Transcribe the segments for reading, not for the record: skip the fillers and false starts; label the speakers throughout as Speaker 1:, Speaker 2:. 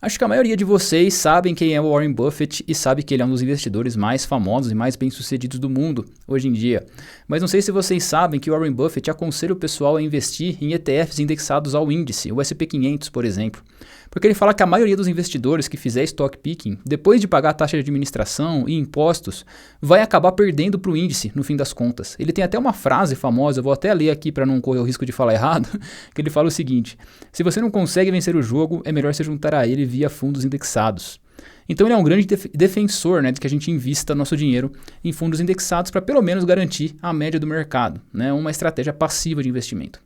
Speaker 1: Acho que a maioria de vocês sabem quem é o Warren Buffett e sabe que ele é um dos investidores mais famosos e mais bem-sucedidos do mundo hoje em dia. Mas não sei se vocês sabem que o Warren Buffett aconselha o pessoal a investir em ETFs indexados ao índice, o S&P 500, por exemplo. Porque ele fala que a maioria dos investidores que fizer stock picking, depois de pagar a taxa de administração e impostos, vai acabar perdendo para o índice, no fim das contas. Ele tem até uma frase famosa, eu vou até ler aqui para não correr o risco de falar errado, que ele fala o seguinte: se você não consegue vencer o jogo, é melhor se juntar a ele via fundos indexados. Então ele é um grande defensor, né, de que a gente invista nosso dinheiro em fundos indexados para pelo menos garantir a média do mercado, né, uma estratégia passiva de investimento.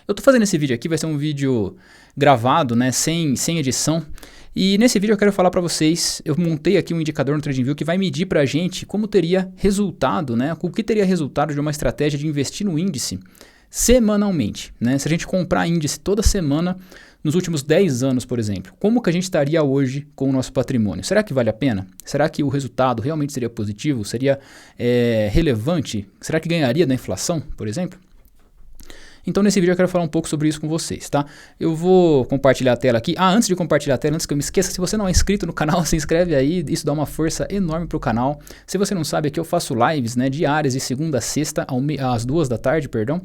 Speaker 1: Eu estou fazendo esse vídeo aqui, vai ser um vídeo gravado, né, sem edição. E nesse vídeo eu quero falar para vocês, eu montei aqui um indicador no TradingView que vai medir para a gente como teria resultado, né, o que teria resultado de uma estratégia de investir no índice semanalmente, né? Se a gente comprar índice toda semana nos últimos 10 anos, por exemplo, como que a gente estaria hoje com o nosso patrimônio? Será que vale a pena? Será que o resultado realmente seria positivo? Seria relevante? Será que ganharia da inflação, por exemplo? Então nesse vídeo eu quero falar um pouco sobre isso com vocês, tá? Eu vou compartilhar a tela aqui. Antes de compartilhar a tela, antes que eu me esqueça, se você não é inscrito no canal, se inscreve aí, isso dá uma força enorme pro canal. Se você não sabe, aqui eu faço lives, né, diárias de segunda a sexta, às 2 da tarde, perdão.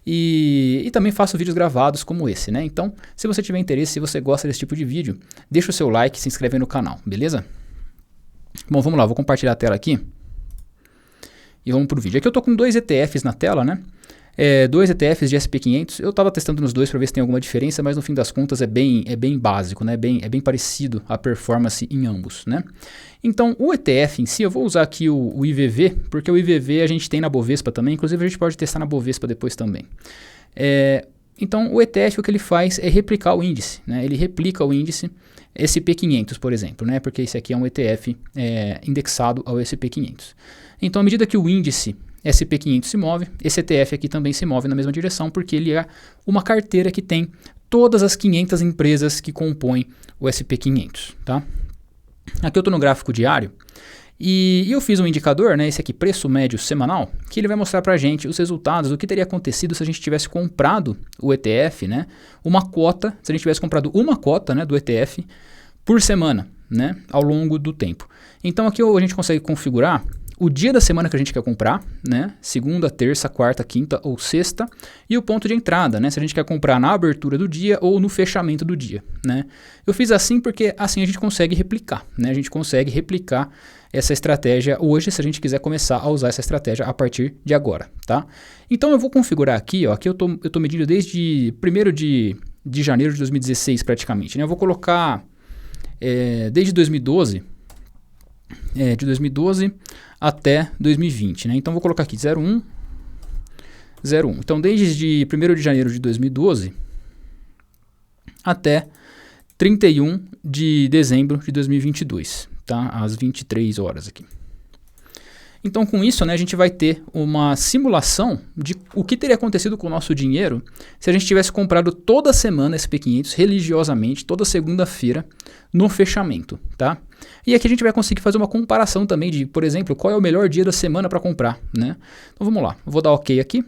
Speaker 1: E também faço vídeos gravados como esse, né? Então, se você tiver interesse, se você gosta desse tipo de vídeo, deixa o seu like, se inscreve aí no canal, beleza? Bom, vamos lá, vou compartilhar a tela aqui. E vamos pro vídeo. Aqui eu tô com 2 ETFs na tela, né? 2 ETFs de S&P 500, eu estava testando nos dois para ver se tem alguma diferença, mas no fim das contas é bem básico, né? É bem parecido a performance em ambos, né? Então o ETF em si, eu vou usar aqui o IVV, porque o IVV a gente tem na Bovespa também, inclusive a gente pode testar na Bovespa depois também. Então o ETF o que ele faz é replicar o índice, né? Ele replica o índice S&P 500, por exemplo, né? Porque esse aqui é um ETF indexado ao S&P 500. Então à medida que o índice S&P 500 se move, esse ETF aqui também se move na mesma direção, porque ele é uma carteira que tem todas as 500 empresas que compõem o S&P 500, tá? Aqui eu estou no gráfico diário e eu fiz um indicador, né, esse aqui, preço médio semanal, que ele vai mostrar para a gente os resultados do que teria acontecido se a gente tivesse comprado o ETF, né, uma cota, se a gente tivesse comprado uma cota, né, do ETF por semana, né, ao longo do tempo. Então aqui a gente consegue configurar o dia da semana que a gente quer comprar, né? Segunda, terça, quarta, quinta ou sexta. E o ponto de entrada, né? Se a gente quer comprar na abertura do dia ou no fechamento do dia, né? Eu fiz assim porque assim a gente consegue replicar, né? A gente consegue replicar essa estratégia hoje se a gente quiser começar a usar essa estratégia a partir de agora, tá? Então eu vou configurar aqui, ó. Aqui eu tô medindo desde 1º de janeiro de 2016 praticamente, né? Eu vou colocar desde 2012... de 2012 até 2020, né? Então vou colocar aqui 01. Então desde 1º de janeiro de 2012 até 31 de dezembro de 2022, tá? Às 23 horas aqui. Então com isso, né, a gente vai ter uma simulação de o que teria acontecido com o nosso dinheiro se a gente tivesse comprado toda semana SP 500 religiosamente, toda segunda-feira no fechamento, tá? E aqui a gente vai conseguir fazer uma comparação também de, por exemplo, qual é o melhor dia da semana para comprar, né? Então vamos lá, eu vou dar OK aqui.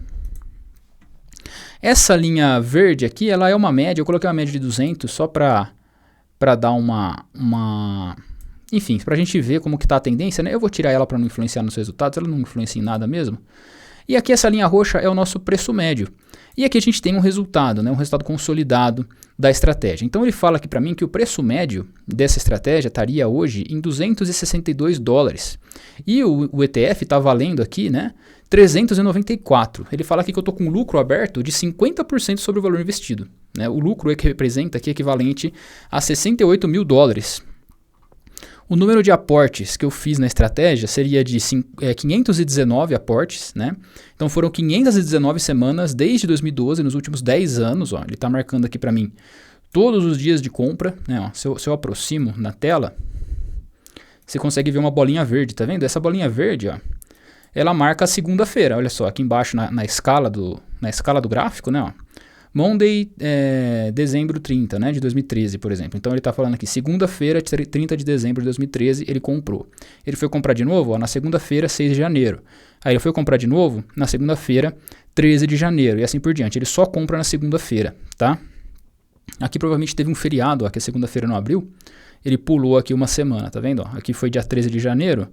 Speaker 1: Essa linha verde aqui, ela é uma média, eu coloquei uma média de 200 só para dar uma enfim, para a gente ver como que está a tendência, né? Eu vou tirar ela para não influenciar nos resultados, ela não influencia em nada mesmo. E aqui essa linha roxa é o nosso preço médio. E aqui a gente tem um resultado, né? Um resultado consolidado da estratégia. Então ele fala aqui para mim que o preço médio dessa estratégia estaria hoje em 262 dólares. E o ETF está valendo aqui, né? 394. Ele fala aqui que eu estou com lucro aberto de 50% sobre o valor investido, né? O lucro que representa aqui é equivalente a 68 mil dólares. O número de aportes que eu fiz na estratégia seria de 519 aportes, né? Então foram 519 semanas desde 2012, nos últimos 10 anos, ó. Ele está marcando aqui para mim todos os dias de compra, né? Ó, se eu aproximo na tela, você consegue ver uma bolinha verde, tá vendo? Essa bolinha verde, ó, ela marca a segunda-feira, olha só, aqui embaixo na escala do gráfico, né? Ó. Monday, dezembro 30, né, de 2013, por exemplo. Então ele está falando aqui, segunda-feira, 30 de dezembro de 2013, ele comprou. Ele foi comprar de novo, ó, na segunda-feira, 6 de janeiro. Aí ele foi comprar de novo na segunda-feira, 13 de janeiro, e assim por diante. Ele só compra na segunda-feira, tá? Aqui provavelmente teve um feriado, ó, que a segunda-feira não abriu. Ele pulou aqui uma semana, tá vendo? Ó, aqui foi dia 13 de janeiro.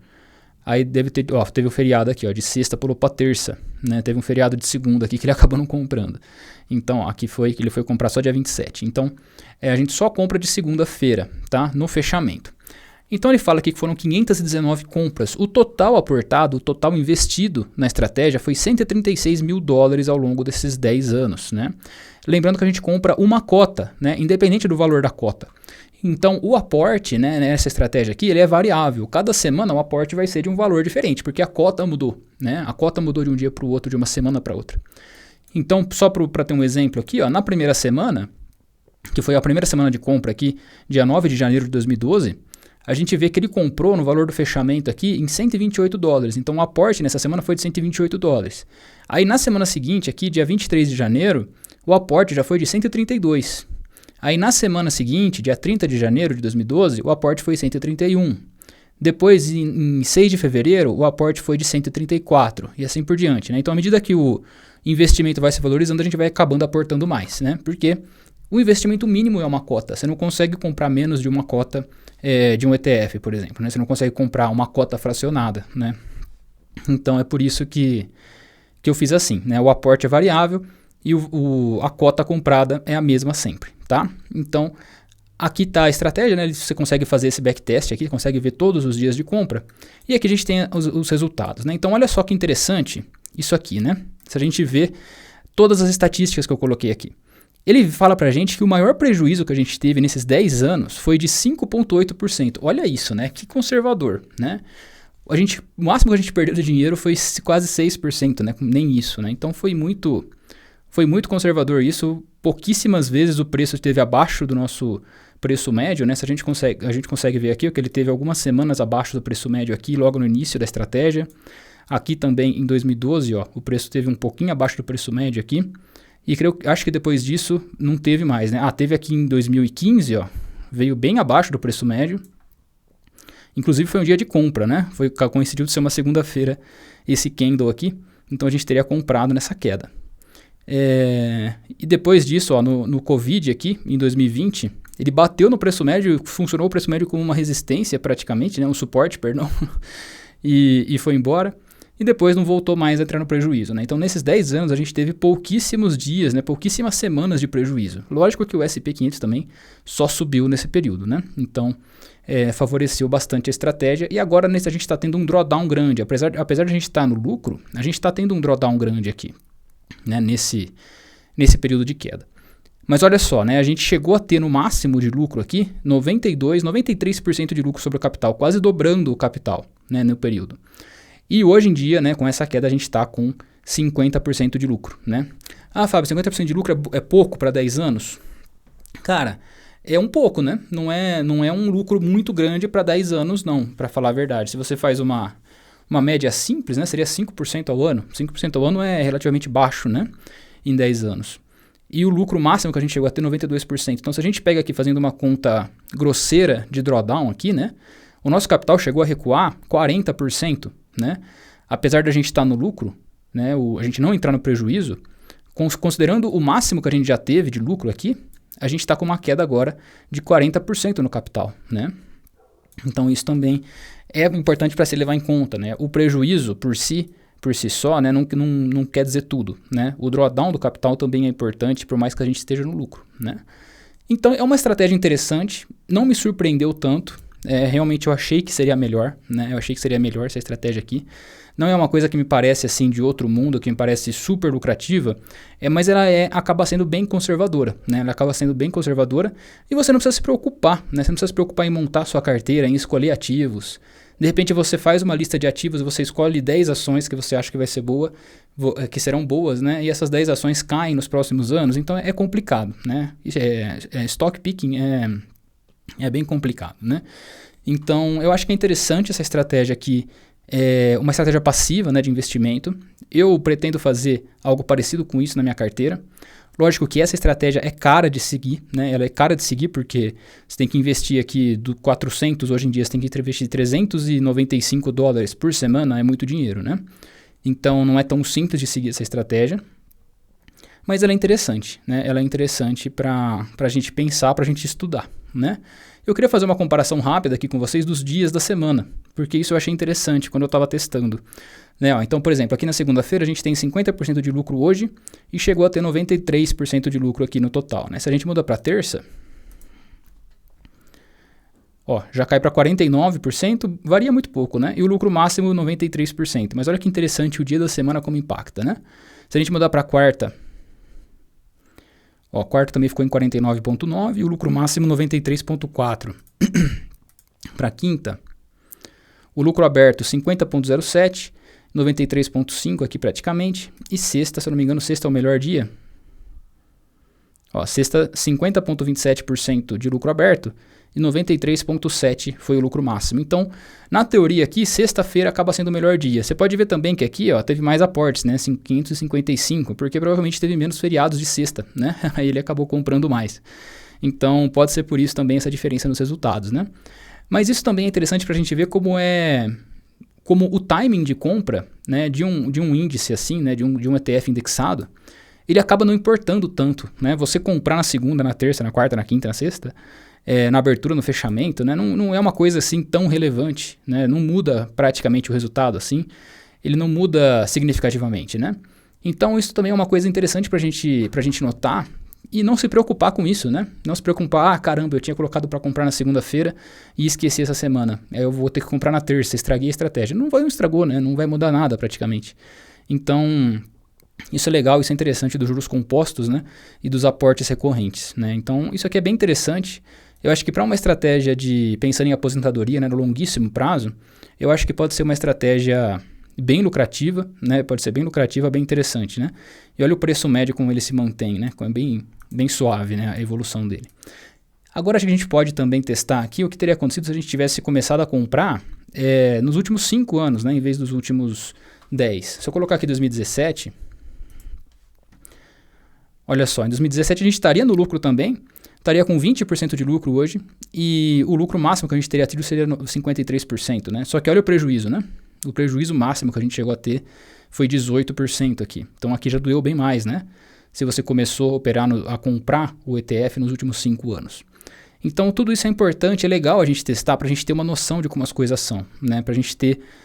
Speaker 1: Aí teve um feriado aqui, ó, de sexta pulou para terça, né? Teve um feriado de segunda aqui que ele acabou não comprando. Então, aqui foi que ele foi comprar só dia 27. Então, a gente só compra de segunda-feira, tá? No fechamento. Então, ele fala aqui que foram 519 compras. O total aportado, o total investido na estratégia foi $136 mil ao longo desses 10 anos, né? Lembrando que a gente compra uma cota, né? Independente do valor da cota. Então, o aporte, né, nessa estratégia aqui, ele é variável. Cada semana o aporte vai ser de um valor diferente, porque a cota mudou, né? A cota mudou de um dia para o outro, de uma semana para outra. Então, só para ter um exemplo aqui, ó, na primeira semana, que foi a primeira semana de compra aqui, dia 9 de janeiro de 2012, a gente vê que ele comprou no valor do fechamento aqui em $128. Então, o aporte nessa semana foi de $128. Aí, na semana seguinte, aqui, dia 23 de janeiro, o aporte já foi de 132. Aí na semana seguinte, dia 30 de janeiro de 2012, o aporte foi 131. Depois, em 6 de fevereiro, o aporte foi de 134 e assim por diante, né? Então, à medida que o investimento vai se valorizando, a gente vai acabando aportando mais, né? Porque o investimento mínimo é uma cota. Você não consegue comprar menos de uma cota de um ETF, por exemplo, né? Você não consegue comprar uma cota fracionada, né? Então, é por isso que eu fiz assim, né? O aporte é variável e a cota comprada é a mesma sempre, tá? Então, aqui está a estratégia, né? Você consegue fazer esse backtest aqui, consegue ver todos os dias de compra. E aqui a gente tem os resultados, né? Então, olha só que interessante isso aqui, né? Se a gente vê todas as estatísticas que eu coloquei aqui. Ele fala pra gente que o maior prejuízo que a gente teve nesses 10 anos foi de 5,8%. Olha isso, né? Que conservador, né? O máximo que a gente perdeu de dinheiro foi quase 6%, né? Nem isso, né? Então, foi muito conservador isso. Pouquíssimas vezes o preço esteve abaixo do nosso preço médio, né? A gente consegue ver aqui que ele teve algumas semanas abaixo do preço médio aqui, logo no início da estratégia. Aqui também em 2012, ó, o preço teve um pouquinho abaixo do preço médio aqui. E acho que depois disso não teve mais, né? Teve aqui em 2015, ó, veio bem abaixo do preço médio. Inclusive foi um dia de compra, né? Coincidiu de ser uma segunda-feira esse candle aqui. Então a gente teria comprado nessa queda. E depois disso, ó, no Covid aqui, em 2020, ele bateu no preço médio, funcionou o preço médio como uma resistência praticamente, né, um suporte, perdão, e foi embora. E depois não voltou mais a entrar no prejuízo, né? Então, nesses 10 anos, a gente teve pouquíssimos dias, né, pouquíssimas semanas de prejuízo. Lógico que o S&P 500 também só subiu nesse período, né? Então, favoreceu bastante a estratégia. E agora a gente está tendo um drawdown grande. Apesar de a gente estar no lucro, a gente está tendo um drawdown grande aqui, né, nesse período de queda. Mas olha só, né, a gente chegou a ter no máximo de lucro aqui 93% de lucro sobre o capital, quase dobrando o capital, né, no período. E hoje em dia, né, com essa queda, a gente está com 50% de lucro, né? Fábio, 50% de lucro é pouco para 10 anos? Cara, é um pouco, né? Não é um lucro muito grande para 10 anos, não, para falar a verdade. Se você faz uma média simples, né, seria 5% ao ano. 5% ao ano é relativamente baixo, né, em 10 anos. E o lucro máximo que a gente chegou a ter 92%. Então, se a gente pega aqui fazendo uma conta grosseira de drawdown aqui, né, o nosso capital chegou a recuar 40%, né? Apesar de a gente estar no lucro, né, a gente não entrar no prejuízo, considerando o máximo que a gente já teve de lucro aqui, a gente está com uma queda agora de 40% no capital, né? Então, isso também é importante para se levar em conta, né? O prejuízo por si só, né, não quer dizer tudo, né? O drawdown do capital também é importante, por mais que a gente esteja no lucro, né? Então, é uma estratégia interessante, não me surpreendeu tanto. Realmente eu achei que seria melhor, né? Eu achei que seria melhor essa estratégia aqui. Não é uma coisa que me parece assim de outro mundo, que me parece super lucrativa, mas ela acaba sendo bem conservadora, né? Ela acaba sendo bem conservadora e você não precisa se preocupar, né? Você não precisa se preocupar em montar sua carteira, em escolher ativos. De repente você faz uma lista de ativos, você escolhe 10 ações que você acha que vai ser que serão boas, né? E essas 10 ações caem nos próximos anos, então é complicado, né? Stock picking é bem complicado, né? Então, eu acho que é interessante essa estratégia aqui, uma estratégia passiva, né, de investimento. Eu pretendo fazer algo parecido com isso na minha carteira. Lógico que essa estratégia é cara de seguir, né? Ela é cara de seguir porque você tem que investir aqui do 400, hoje em dia você tem que investir $395 por semana, é muito dinheiro, né? Então, não é tão simples de seguir essa estratégia. mas ela é interessante, né? Ela é interessante para a gente pensar, para a gente estudar, né? Eu queria fazer uma comparação rápida aqui com vocês dos dias da semana, porque isso eu achei interessante quando eu estava testando. Né? Ó, então, por exemplo, aqui na segunda-feira a gente tem 50% de lucro hoje e chegou a ter 93% de lucro aqui no total. Né? Se a gente muda para terça, ó, já cai para 49%, varia muito pouco, né? E o lucro máximo 93%. Mas olha que interessante o dia da semana como impacta, né? Se a gente mudar para quarta, ó, quarta também ficou em 49,9 e o lucro máximo 93,4. Para quinta, o lucro aberto 50,07, 93,5 aqui praticamente. E sexta, se eu não me engano, sexta é o melhor dia. Ó, sexta 50,27% de lucro aberto e 93,7 foi o lucro máximo. Então, na teoria aqui, sexta-feira acaba sendo o melhor dia. Você pode ver também que aqui, ó, teve mais aportes, né? 555, porque provavelmente teve menos feriados de sexta, né? Aí ele acabou comprando mais. Então, pode ser por isso também essa diferença nos resultados, né? Mas isso também é interessante para a gente ver como o timing de compra, né, de um índice assim, né, de um ETF indexado, ele acaba não importando tanto, né? Você comprar na segunda, na terça, na quarta, na quinta, na sexta, na abertura, no fechamento, né? Não é uma coisa assim tão relevante, né? Não muda praticamente o resultado assim, ele não muda significativamente, né? Então isso também é uma coisa interessante para a gente notar e não se preocupar com isso, né? Não se preocupar, caramba, eu tinha colocado para comprar na segunda-feira e esqueci essa semana, aí eu vou ter que comprar na terça, estraguei a estratégia. Não estragou, né? Não vai mudar nada praticamente. Então, isso é legal, isso é interessante dos juros compostos, né? E dos aportes recorrentes, né? Então, isso aqui é bem interessante. Eu acho que para uma estratégia pensando em aposentadoria, né, no longuíssimo prazo, eu acho que pode ser uma estratégia bem lucrativa, né? Pode ser bem lucrativa, bem interessante, né? E olha o preço médio como ele se mantém, né? Como é bem suave, né, a evolução dele. Agora acho que a gente pode também testar aqui o que teria acontecido se a gente tivesse começado a comprar nos últimos 5 anos, né, em vez dos últimos 10. Se eu colocar aqui 2017, olha só, em 2017 a gente estaria no lucro também, estaria com 20% de lucro hoje e o lucro máximo que a gente teria tido seria 53%, né? Só que olha o prejuízo, né? O prejuízo máximo que a gente chegou a ter foi 18% aqui. Então aqui já doeu bem mais, né? Se você começou a operar, a comprar o ETF nos últimos 5 anos. Então tudo isso é importante, é legal a gente testar para a gente ter uma noção de como as coisas são, né? Para a gente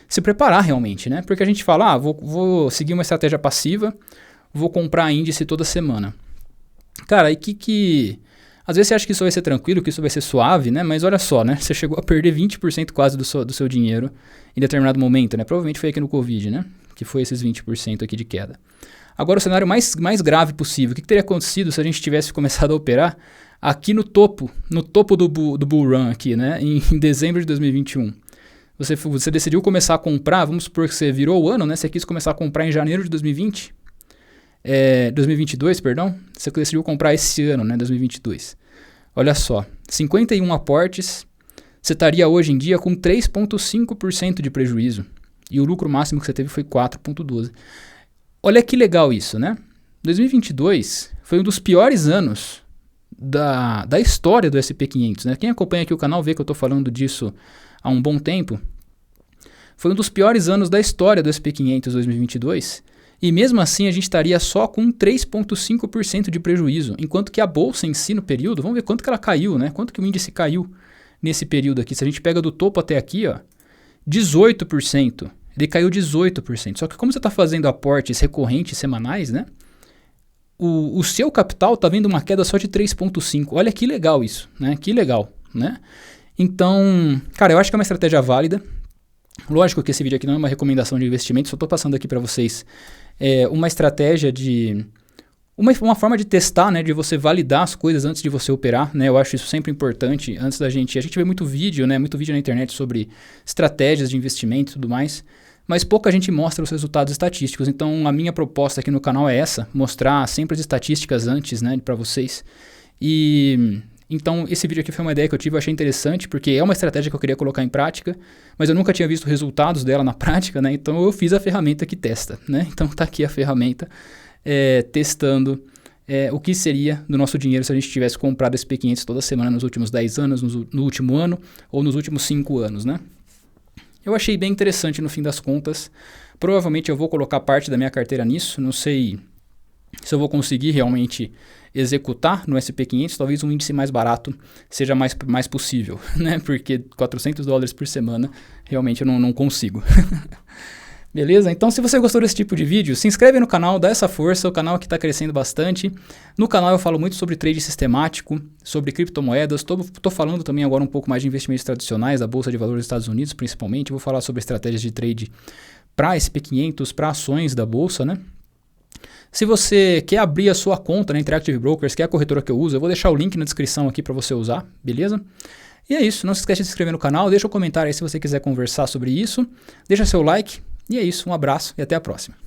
Speaker 1: se preparar realmente, né? Porque a gente fala, vou seguir uma estratégia passiva, vou comprar índice toda semana. Cara, aí às vezes você acha que isso vai ser tranquilo, que isso vai ser suave, né? Mas olha só, né? Você chegou a perder 20% quase do seu dinheiro em determinado momento, né? Provavelmente foi aqui no Covid, né? Que foi esses 20% aqui de queda. Agora o cenário mais grave possível. O que teria acontecido se a gente tivesse começado a operar aqui no topo do bull run aqui, né? Em dezembro de 2021. Você decidiu começar a comprar, vamos supor que você virou o ano, né? Você quis começar a comprar em janeiro de 2020. 2022, perdão. Você decidiu comprar esse ano, né? 2022. Olha só, 51 aportes. Você estaria hoje em dia com 3,5% de prejuízo. E o lucro máximo que você teve foi 4,12%. Olha que legal isso, né? 2022 foi um dos piores anos da história do SP500, né? Quem acompanha aqui o canal vê que eu estou falando disso há um bom tempo. Foi um dos piores anos da história do SP500 2022. E mesmo assim a gente estaria só com 3,5% de prejuízo. Enquanto que a bolsa em si no período, vamos ver quanto que ela caiu, né? Quanto que o índice caiu nesse período aqui. Se a gente pega do topo até aqui, ó, 18%. Ele caiu 18%. Só que como você está fazendo aportes recorrentes semanais, né? O seu capital está vendo uma queda só de 3,5%. Olha que legal isso, né? Que legal, né? Então, cara, eu acho que é uma estratégia válida. Lógico que esse vídeo aqui não é uma recomendação de investimento, só estou passando aqui para vocês uma estratégia uma forma de testar, né, de você validar as coisas antes de você operar, né? Eu acho isso sempre importante antes a gente vê muito vídeo, né, muito vídeo na internet sobre estratégias de investimento e tudo mais, mas pouca gente mostra os resultados estatísticos. Então a minha proposta aqui no canal é essa, mostrar sempre as estatísticas antes, né, para vocês. E então esse vídeo aqui foi uma ideia que eu tive, eu achei interessante, porque é uma estratégia que eu queria colocar em prática, mas eu nunca tinha visto resultados dela na prática, né? Então eu fiz a ferramenta que testa, né? Então tá aqui a ferramenta testando o que seria do nosso dinheiro se a gente tivesse comprado esse SP500 toda semana nos últimos 10 anos, no último ano ou nos últimos 5 anos, né? Eu achei bem interessante no fim das contas. Provavelmente eu vou colocar parte da minha carteira nisso, não sei se eu vou conseguir realmente executar no SP500, talvez um índice mais barato seja mais possível, né? Porque $400 por semana realmente eu não consigo. Beleza? Então, se você gostou desse tipo de vídeo, se inscreve no canal, dá essa força, o canal aqui está crescendo bastante. No canal eu falo muito sobre trade sistemático, sobre criptomoedas, tô falando também agora um pouco mais de investimentos tradicionais, da Bolsa de Valores dos Estados Unidos principalmente, vou falar sobre estratégias de trade para SP500, para ações da Bolsa, né? Se você quer abrir a sua conta na Interactive Brokers, que é a corretora que eu uso, eu vou deixar o link na descrição aqui para você usar, beleza? E é isso, não se esqueça de se inscrever no canal, deixa um comentário aí se você quiser conversar sobre isso, deixa seu like, e é isso, um abraço e até a próxima.